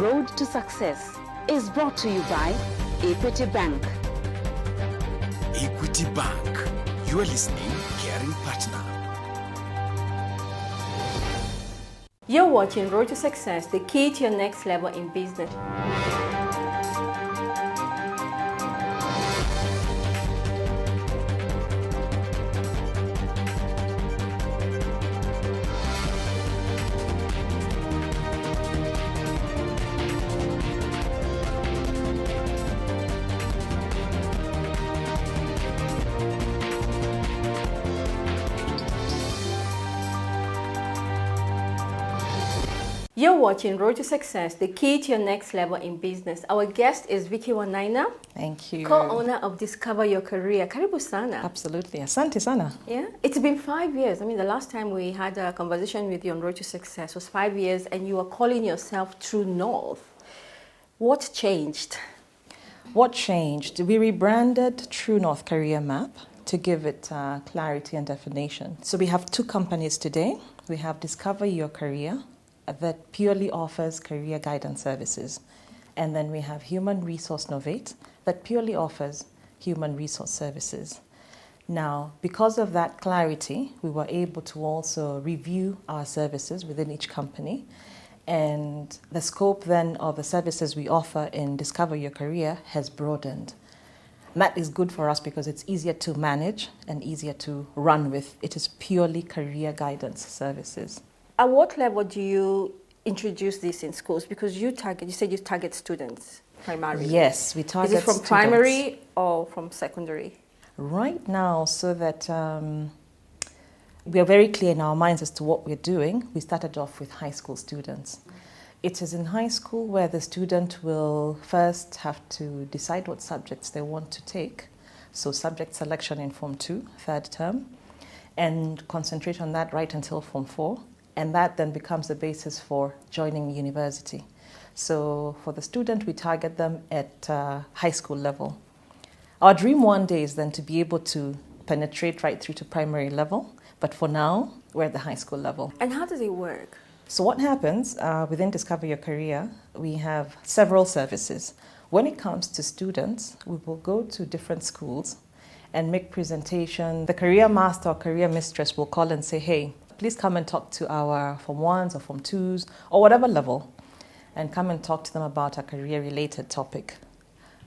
Road to Success is brought to you by Equity Bank. Equity Bank. You are listening, caring partner. You're watching Road to Success, the key to your next level in business. You're watching Road to Success, the key to your next level in business. Our guest is Vicky Wanaina. Thank you. Co-owner of Discover Your Career. Karibu sana. Absolutely. Asante sana. Yeah, it's been 5 years. I mean, the last time we had a conversation with you on Road to Success was 5 years, and you were calling yourself True North. What changed? What changed? We rebranded True North Career Map to give it clarity and definition. So we have two companies today. We have Discover Your Career, that purely offers career guidance services. And then we have Human Resource Novate, that purely offers human resource services. Now, because of that clarity, we were able to also review our services within each company. And the scope then of the services we offer in Discover Your Career has broadened. And that is good for us because it's easier to manage and easier to run with. It is purely career guidance services. At what level do you introduce this in schools? Because you said you target students primarily. Yes, we target students. Is it from students. Primary or from secondary? Right now, so that we are very clear in our minds as to what we're doing, we started off with high school students. It is in high school where the student will first have to decide what subjects they want to take. So subject selection in Form 2, third term, and concentrate on that right until Form 4. And that then becomes the basis for joining university. So for the student, we target them at high school level. Our dream one day is then to be able to penetrate right through to primary level. But for now, we're at the high school level. And how does it work? So what happens within Discover Your Career, we have several services. When it comes to students, we will go to different schools and make presentation. The career master or career mistress will call and say, hey, please come and talk to our Form 1s or Form 2s or whatever level and come and talk to them about a career-related topic.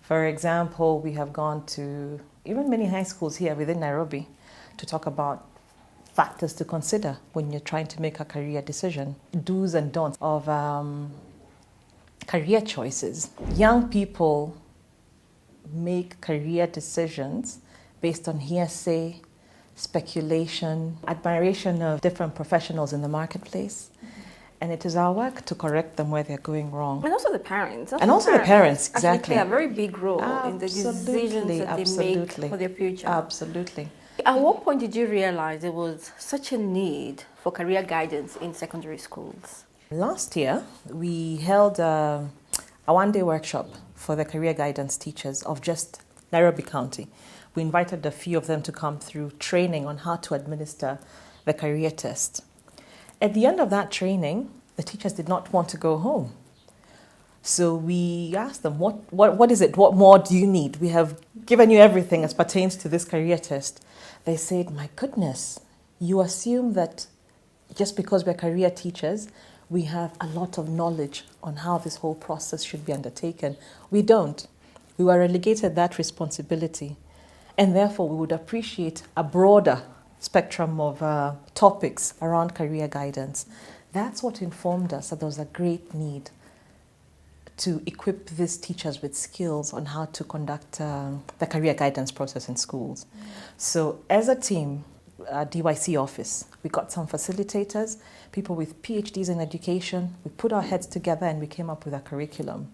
For example, we have gone to even many high schools here within Nairobi to talk about factors to consider when you're trying to make a career decision, do's and don'ts of career choices. Young people make career decisions based on hearsay, speculation, admiration of different professionals in the marketplace. And it is our work to correct them where they're going wrong. And also the parents. The parents, exactly. Play a very big role in the decisions that they make for their future. Absolutely. At what point did you realize there was such a need for career guidance in secondary schools? Last year, we held a one-day workshop for the career guidance teachers of just Nairobi County. We invited a few of them to come through training on how to administer the career test. At the end of that training, the teachers did not want to go home. So we asked them, what is it? What more do you need? We have given you everything as pertains to this career test. They said, my goodness, you assume that just because we're career teachers, we have a lot of knowledge on how this whole process should be undertaken. We don't. We were relegated that responsibility. And therefore, we would appreciate a broader spectrum of topics around career guidance. That's what informed us that there was a great need to equip these teachers with skills on how to conduct the career guidance process in schools. So as a team, DYC office, we got some facilitators, people with PhDs in education. We put our heads together and we came up with a curriculum.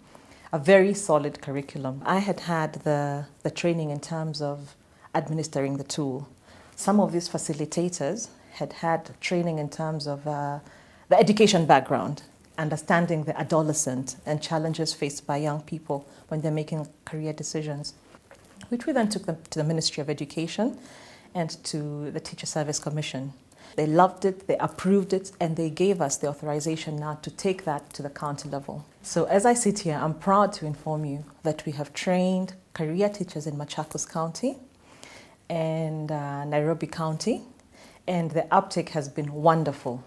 A very solid curriculum. I had the training in terms of administering the tool. Some of these facilitators had training in terms of the education background, understanding the adolescent and challenges faced by young people when they're making career decisions, which we then took them to the Ministry of Education and to the Teacher Service Commission. They loved it, they approved it, and they gave us the authorization now to take that to the county level. So as I sit here, I'm proud to inform you that we have trained career teachers in Machakos County and Nairobi County, and the uptake has been wonderful.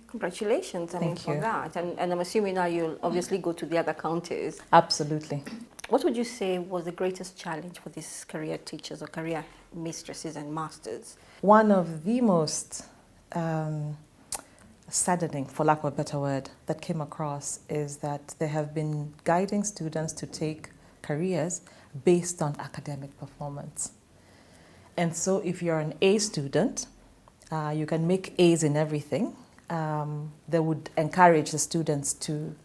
Congratulations, Thank for you. that. And I'm assuming now you'll obviously go to the other counties. Absolutely. What would you say was the greatest challenge for these career teachers or career mistresses and masters? One of the most saddening, for lack of a better word, that came across is that they have been guiding students to take careers based on academic performance. And so if you're an A student, you can make A's in everything. They would encourage the students to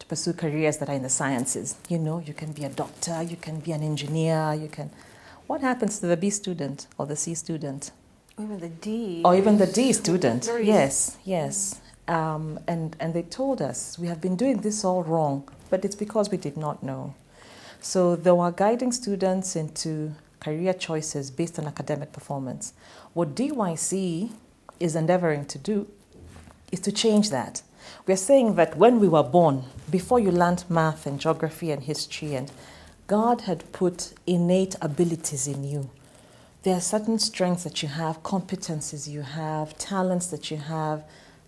pursue careers that are in the sciences. You know, you can be a doctor, you can be an engineer, you can... What happens to the B student or the C student? Or even the D. Or even the D student. Yes. And they told us, we have been doing this all wrong, but it's because we did not know. So they were guiding students into career choices based on academic performance. What DYC is endeavoring to do is to change that. We're saying that when we were born, before you learned math and geography and history, and God had put innate abilities in you. There are certain strengths that you have, competencies you have, talents that you have,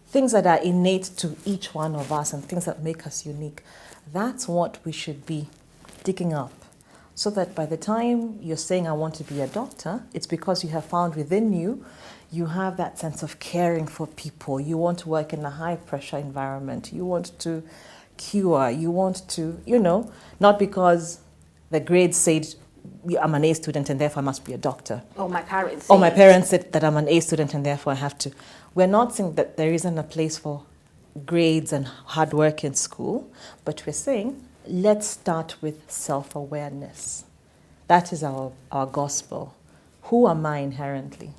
things that are innate to each one of us and things that make us unique. That's what we should be digging up, so that by the time you're saying, I want to be a doctor, it's because you have found within you, you have that sense of caring for people. You want to work in a high-pressure environment. You want to cure. You want to, not because the grades said, I'm an A student and therefore I must be a doctor. Or my parents Or my parents said that I'm an A student and therefore I have to. We're not saying that there isn't a place for grades and hard work in school, but we're saying, let's start with self-awareness. That is our gospel. Who am I inherently?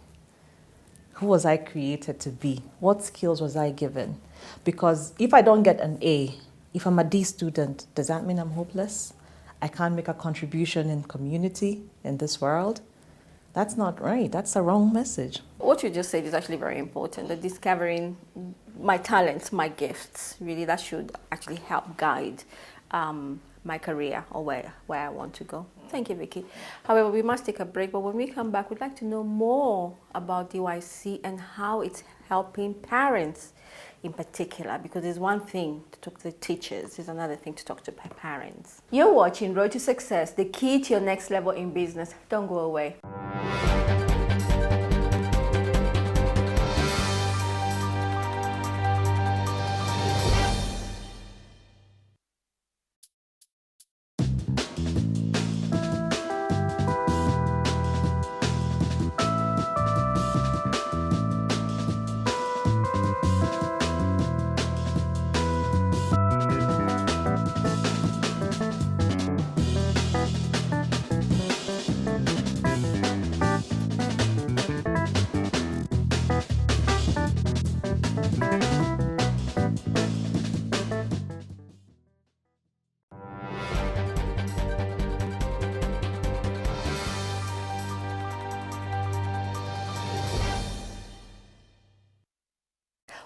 Who was I created to be? What skills was I given? Because if I don't get an A, if I'm a D student, does that mean I'm hopeless? I can't make a contribution in community, in this world? That's not right. That's a wrong message. What you just said is actually very important, that discovering my talents, my gifts, really that should actually help guide my career or where I want to go. Thank you, Vicky. However, we must take a break, but when we come back, we'd like to know more about DYC and how it's helping parents in particular, because there's one thing to talk to the teachers, there's another thing to talk to parents. You're watching Road to Success, the key to your next level in business. Don't go away.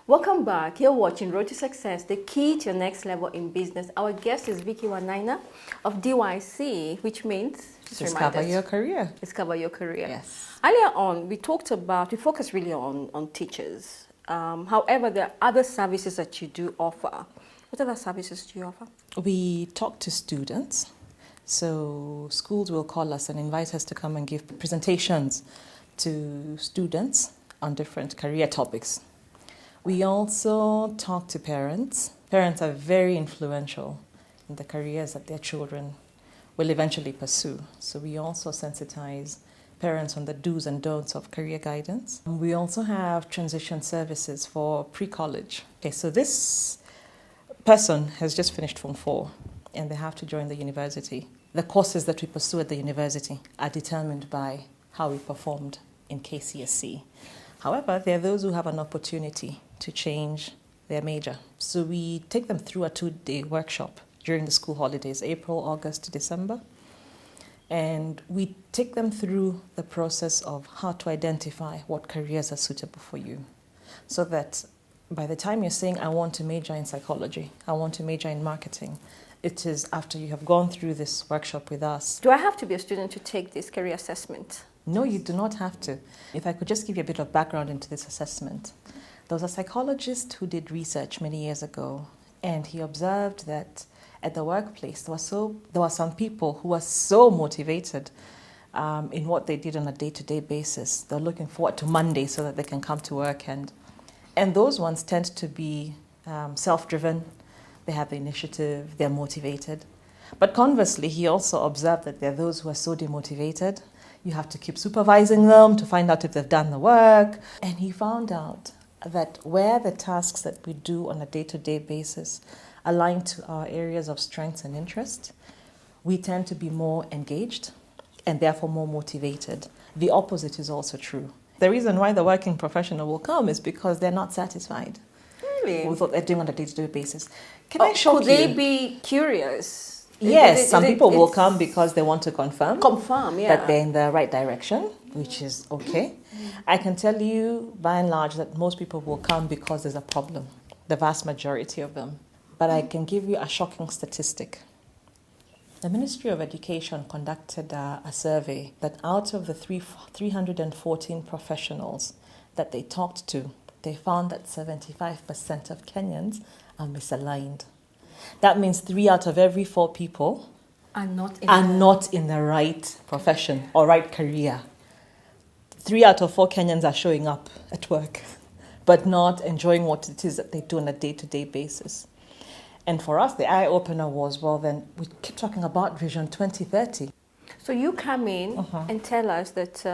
Welcome back. You're watching Road to Success, the key to your next level in business. Our guest is Vicky Wanaina of DYC, which means Discover your career. Discover your career. Yes. Earlier on, we focused really on teachers. However, there are other services that you do offer. What other services do you offer? We talk to students. So schools will call us and invite us to come and give presentations to students on different career topics. We also talk to parents. Parents are very influential in the careers that their children will eventually pursue. So we also sensitize parents on the do's and don'ts of career guidance. We also have transition services for pre-college. Okay, so this person has just finished Form 4 and they have to join the university. The courses that we pursue at the university are determined by how we performed in KCSE. However, there are those who have an opportunity to change their major. So we take them through a 2-day workshop during the school holidays, April, August, December. And we take them through the process of how to identify what careers are suitable for you. So that by the time you're saying, I want to major in psychology, I want to major in marketing, it is after you have gone through this workshop with us. Do I have to be a student to take this career assessment? No, you do not have to. If I could just give you a bit of background into this assessment. There was a psychologist who did research many years ago, and he observed that at the workplace, there were some people who were so motivated in what they did on a day-to-day basis. They're looking forward to Monday so that they can come to work. And those ones tend to be self-driven. They have the initiative. They're motivated. But conversely, he also observed that there are those who are so demotivated. You have to keep supervising them to find out if they've done the work. And he found out that where the tasks that we do on a day-to-day basis align to our areas of strengths and interest, we tend to be more engaged and therefore more motivated. The opposite is also true. The reason why the working professional will come is because they're not satisfied Really? with what they're doing on a day-to-day basis. Can I shock could you? they be curious? Yes, some people will come because they want to confirm yeah. that they're in the right direction, which is okay. I can tell you, by and large, that most people will come because there's a problem, the vast majority of them. But I can give you a shocking statistic. The Ministry of Education conducted a survey that out of the 314 professionals that they talked to, they found that 75% of Kenyans are misaligned. That means 3 out of every 4 people are not in the right profession or right career. 3 out of 4 Kenyans are showing up at work, but not enjoying what it is that they do on a day-to-day basis. And for us, the eye-opener was, well, then we keep talking about Vision 2030. So you come in and tell us that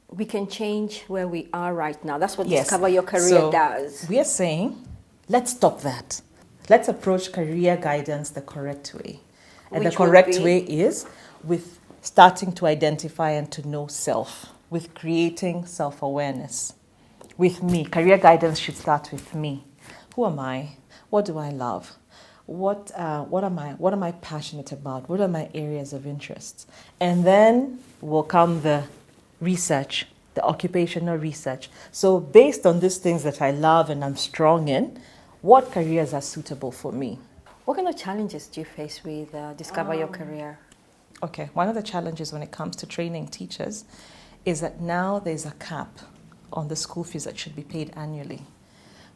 we can change where we are right now. That's what Discover Your Career does. We are saying, let's stop that. Let's approach career guidance the correct way. And the correct way is with starting to identify and to know self, with creating self-awareness. With me, career guidance should start with me. Who am I? What do I love? What am I passionate about? What are my areas of interest? And then will come the research, the occupational research. So based on these things that I love and I'm strong in, what careers are suitable for me? What kind of challenges do you face with Discover Your Career? Okay, one of the challenges when it comes to training teachers is that now there's a cap on the school fees that should be paid annually.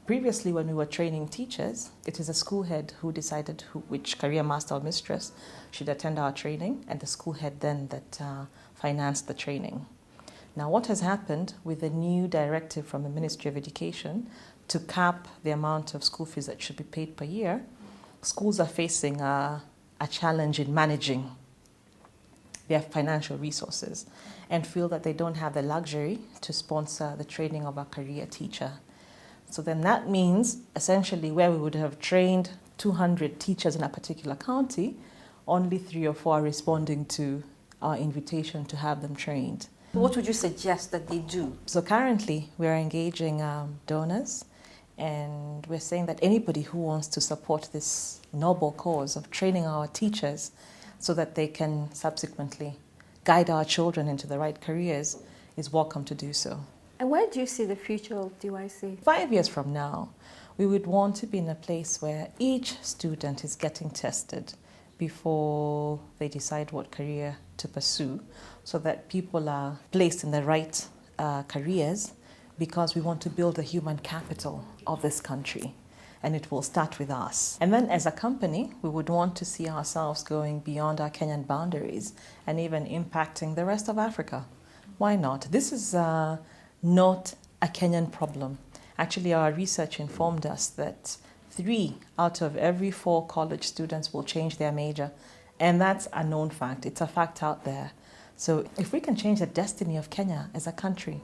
Previously, when we were training teachers, it is a school head who decided which career master or mistress should attend our training, and the school head then that financed the training. Now, what has happened with the new directive from the Ministry of Education to cap the amount of school fees that should be paid per year, schools are facing a challenge in managing their financial resources and feel that they don't have the luxury to sponsor the training of a career teacher. So then that means essentially where we would have trained 200 teachers in a particular county, only 3 or 4 are responding to our invitation to have them trained. What would you suggest that they do? So currently we're engaging donors, and we're saying that anybody who wants to support this noble cause of training our teachers so that they can subsequently guide our children into the right careers is welcome to do so. And where do you see the future of DYC? 5 years from now, we would want to be in a place where each student is getting tested before they decide what career to pursue, so that people are placed in the right careers, because we want to build the human capital of this country, and it will start with us. And then as a company, we would want to see ourselves going beyond our Kenyan boundaries and even impacting the rest of Africa. Why not? This is not a Kenyan problem. Actually, our research informed us that 3 out of every 4 college students will change their major, and that's a known fact. It's a fact out there. So if we can change the destiny of Kenya as a country,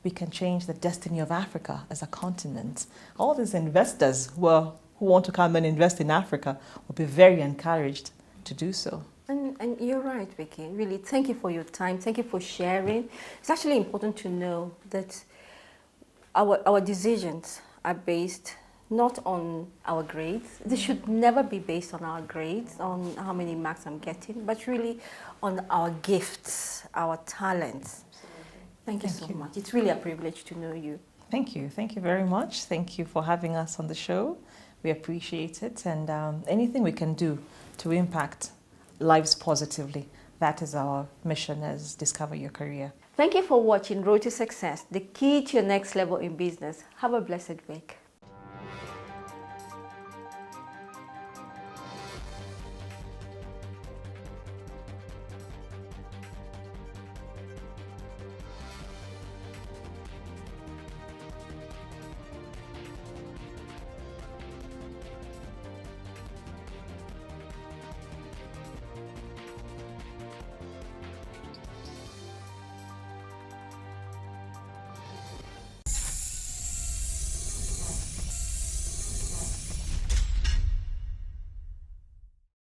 we can change the destiny of Africa as a continent. All these investors who want to come and invest in Africa will be very encouraged to do so. And you're right, Vicky. Really, thank you for your time. Thank you for sharing. It's actually important to know that our decisions are based not on our grades. This should never be based on our grades, on how many marks I'm getting, but really on our gifts, our talents. Thank you so much. It's really a privilege to know you. Thank you. Thank you very much. Thank you for having us on the show. We appreciate it. And anything we can do to impact lives positively, that is our mission as Discover Your Career. Thank you for watching Road to Success, the key to your next level in business. Have a blessed week.